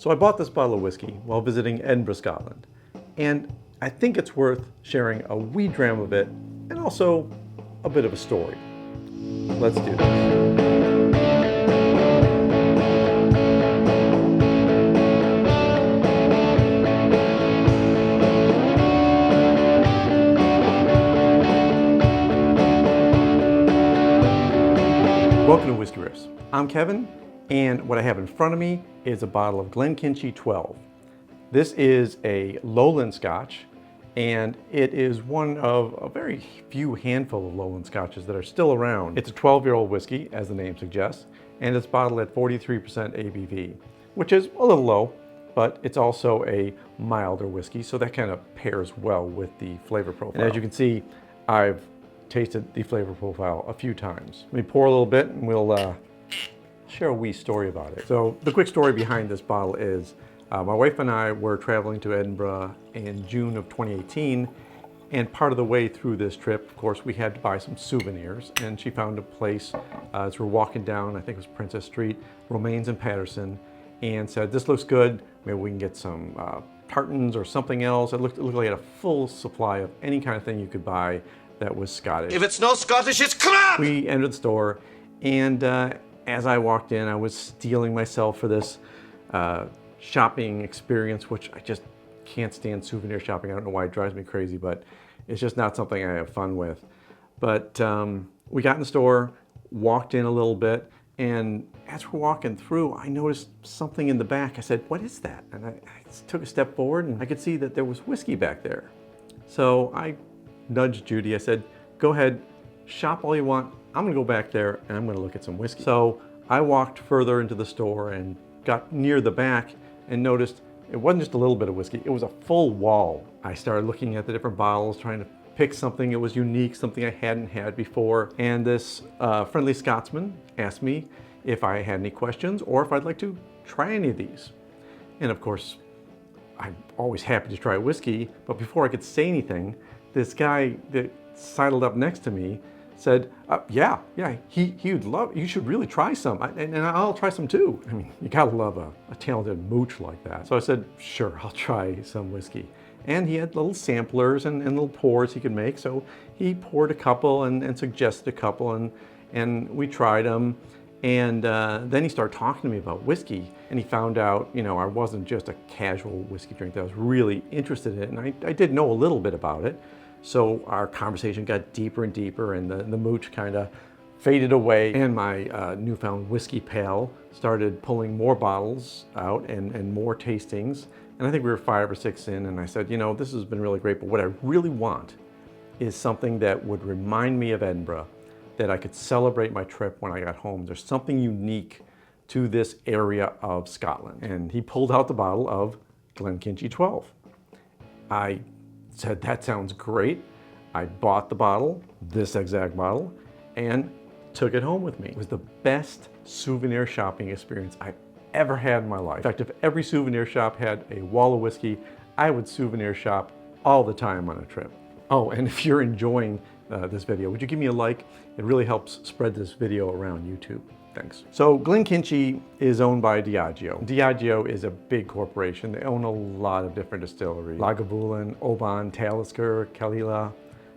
So I bought this bottle of whiskey while visiting Edinburgh, Scotland, and I think it's worth sharing a wee dram of it and also a bit of a story. Let's do this. Welcome to Whisky Riffs. I'm Kevin, and what I have in front of me is a bottle of Glenkinchie 12. This is a Lowland Scotch, and it is one of a very few handful of Lowland Scotches that are still around. It's a 12-year-old whiskey, as the name suggests, and it's bottled at 43% ABV, which is a little low, but it's also a milder whiskey, so that kind of pairs well with the flavor profile. And as you can see, I've tasted the flavor profile a few times. Let me pour a little bit and we'll share a wee story about it. So the quick story behind this bottle is my wife and I were traveling to Edinburgh in June of 2018, and part of the way through this trip, of course, we had to buy some souvenirs, and she found a place as we're walking down, I think it was Princess Street, Romaines and Patterson, and said, this looks good, maybe we can get some tartans or something else. It looked like it had a full supply of any kind of thing you could buy that was Scottish. If it's not Scottish, it's crap! We entered the store, and as I walked in, I was steeling myself for this shopping experience, which I just can't stand souvenir shopping. I don't know why it drives me crazy, but it's just not something I have fun with. But we got in the store, walked in a little bit, and as we're walking through, I noticed something in the back. I said, what is that? And I took a step forward, and I could see that there was whiskey back there. So I nudged Judy. I said, go ahead, shop all you want. I'm gonna go back there and I'm gonna look at some whiskey. So I walked further into the store and got near the back and noticed it wasn't just a little bit of whiskey, it was a full wall. I started looking at the different bottles, trying to pick something that was unique, something I hadn't had before. And this friendly Scotsman asked me if I had any questions or if I'd like to try any of these. And of course, I'm always happy to try whiskey, but before I could say anything, this guy that sidled up next to me said, yeah, he would love, you should really try some, and I'll try some too. I mean, you gotta love a talented mooch like that. So I said, sure, I'll try some whiskey. And he had little samplers and little pours he could make, so he poured a couple and suggested a couple, and we tried them. And then he started talking to me about whiskey, and he found out, you know, I wasn't just a casual whiskey drinker that I was really interested in, and I did know a little bit about it. So our conversation got deeper and deeper, and the mooch kind of faded away, and my newfound whiskey pal started pulling more bottles out and more tastings. And I think we were 5 or 6 in, and I said, you know, this has been really great, but what I really want is something that would remind me of Edinburgh, that I could celebrate my trip when I got home. There's something unique to this area of Scotland. And he pulled out the bottle of Glenkinchie 12. I said, that sounds great. I bought the bottle, this exact bottle, and took it home with me. It was the best souvenir shopping experience I've ever had in my life. In fact, if every souvenir shop had a wall of whiskey, I would souvenir shop all the time on a trip. Oh, and if you're enjoying this video, would you give me a like? It really helps spread this video around YouTube. Thanks. So Glenkinchie is owned by Diageo. Diageo is a big corporation. They own a lot of different distilleries. Lagavulin, Oban, Talisker, Kalila,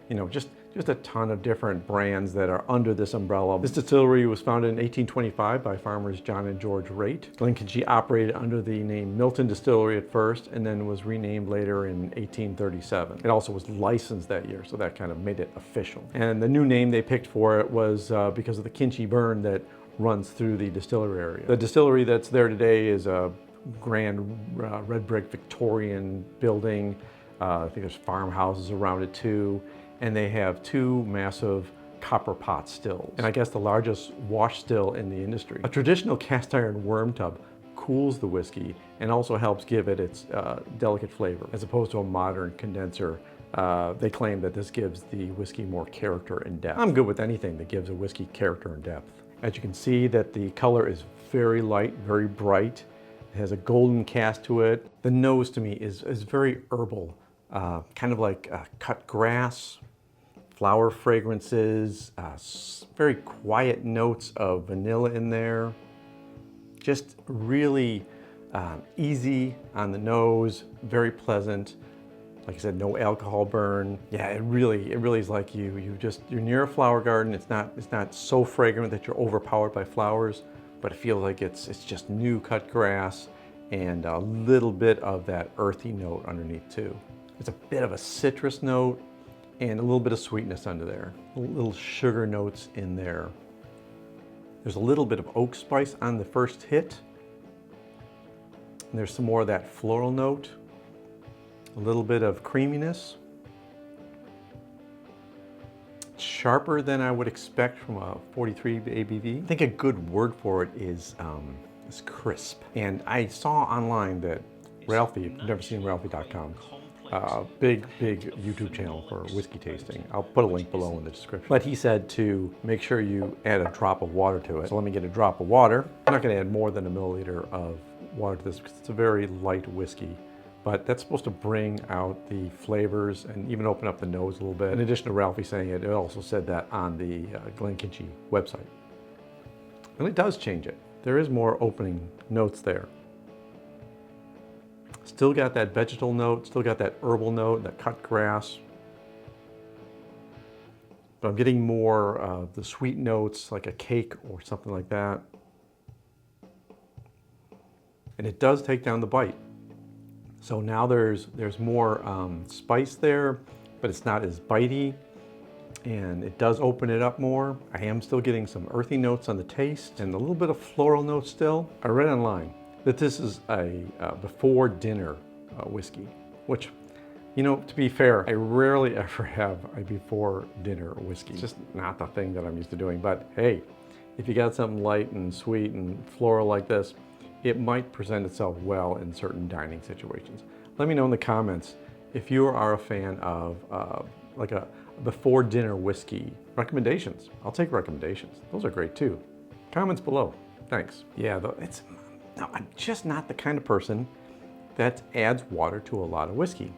you know, just a ton of different brands that are under this umbrella. This distillery was founded in 1825 by farmers John and George Raitt. Glenkinchie operated under the name Milton Distillery at first, and then was renamed later in 1837. It also was licensed that year, so that kind of made it official. And the new name they picked for it was because of the Kinchie burn that runs through the distillery area. The distillery that's there today is a grand red brick Victorian building. I think there's farmhouses around it too. And they have 2 massive copper pot stills, and I guess the largest wash still in the industry. A traditional cast iron worm tub cools the whiskey and also helps give it its delicate flavor, as opposed to a modern condenser. They claim that this gives the whiskey more character and depth. I'm good with anything that gives a whiskey character and depth. As you can see, that the color is very light, very bright. It has a golden cast to it. The nose to me is very herbal, kind of like cut grass, flower fragrances, very quiet notes of vanilla in there. Just really Easy on the nose, very pleasant. Like I said, no alcohol burn. Yeah, it really is like you're near a flower garden. It's not so fragrant that you're overpowered by flowers, but it feels like it's just new cut grass and a little bit of that earthy note underneath too. It's a bit of a citrus note and a little bit of sweetness under there. Little sugar notes in there. There's a little bit of oak spice on the first hit. And there's some more of that floral note. A little bit of creaminess. Sharper than I would expect from a 43 ABV. I think a good word for it is crisp. And I saw online that Ralphie, if you've never seen Ralphie.com, big YouTube channel for whiskey tasting. I'll put a link below in the description. But he said to make sure you add a drop of water to it. So let me get a drop of water. I'm not gonna add more than a milliliter of water to this because it's a very light whiskey. But that's supposed to bring out the flavors and even open up the nose a little bit. In addition to Ralphie saying it, it also said that on the Glenkinchie website. And it does change it. There is more opening notes there. Still got that vegetal note, still got that herbal note, that cut grass. But I'm getting more of the sweet notes, like a cake or something like that. And it does take down the bite. So now there's more spice there, but it's not as bitey, and it does open it up more. I am still getting some earthy notes on the taste and a little bit of floral notes still. I read online that this is a before dinner whiskey, which, you know, to be fair, I rarely ever have a before dinner whiskey. It's just not the thing that I'm used to doing, but hey, if you got something light and sweet and floral like this, it might present itself well in certain dining situations. Let me know in the comments if you are a fan of like a before dinner whiskey. Recommendations. I'll take recommendations. Those are great too. Comments below. Thanks. Yeah, no, I'm just not the kind of person that adds water to a lot of whiskey.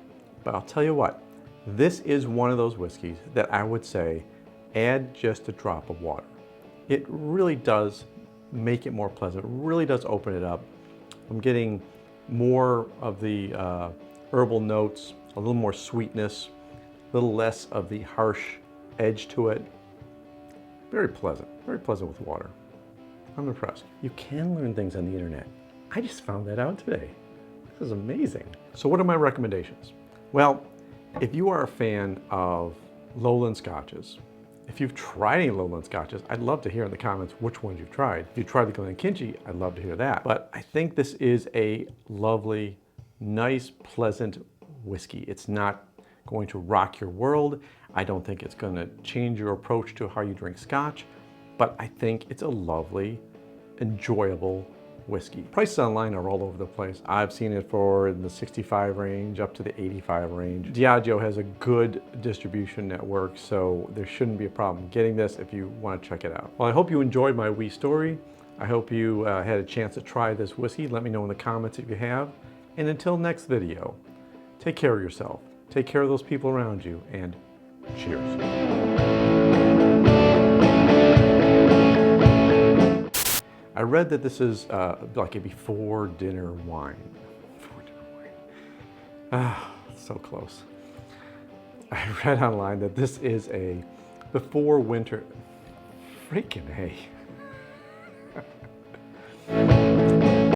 But I'll tell you what, this is one of those whiskeys that I would say add just a drop of water. It really does make it more pleasant. It really does open it up. I'm getting more of the herbal notes, a little more sweetness, a little less of the harsh edge to it. Very pleasant with water. I'm impressed. You can learn things on the internet. I just found that out today. This is amazing. So what are my recommendations? Well, if you are a fan of Lowland Scotches, if you've tried any Lowland Scotches, I'd love to hear in the comments which ones you've tried. If you tried the Glenkinchie, I'd love to hear that. But I think this is a lovely, nice, pleasant whiskey. It's not going to rock your world. I don't think it's going to change your approach to how you drink Scotch, but I think it's a lovely, enjoyable whiskey. Prices online are all over the place. I've seen it for in the 65 range up to the 85 range. Diageo has a good distribution network, so there shouldn't be a problem getting this if you want to check it out. Well, I hope you enjoyed my wee story. I hope you had a chance to try this whiskey. Let me know in the comments if you have. And until next video, take care of yourself, take care of those people around you, and cheers. I read that this is like a before dinner wine. Before dinner wine. Ah, so close. I read online that this is a before winter. Freaking hey.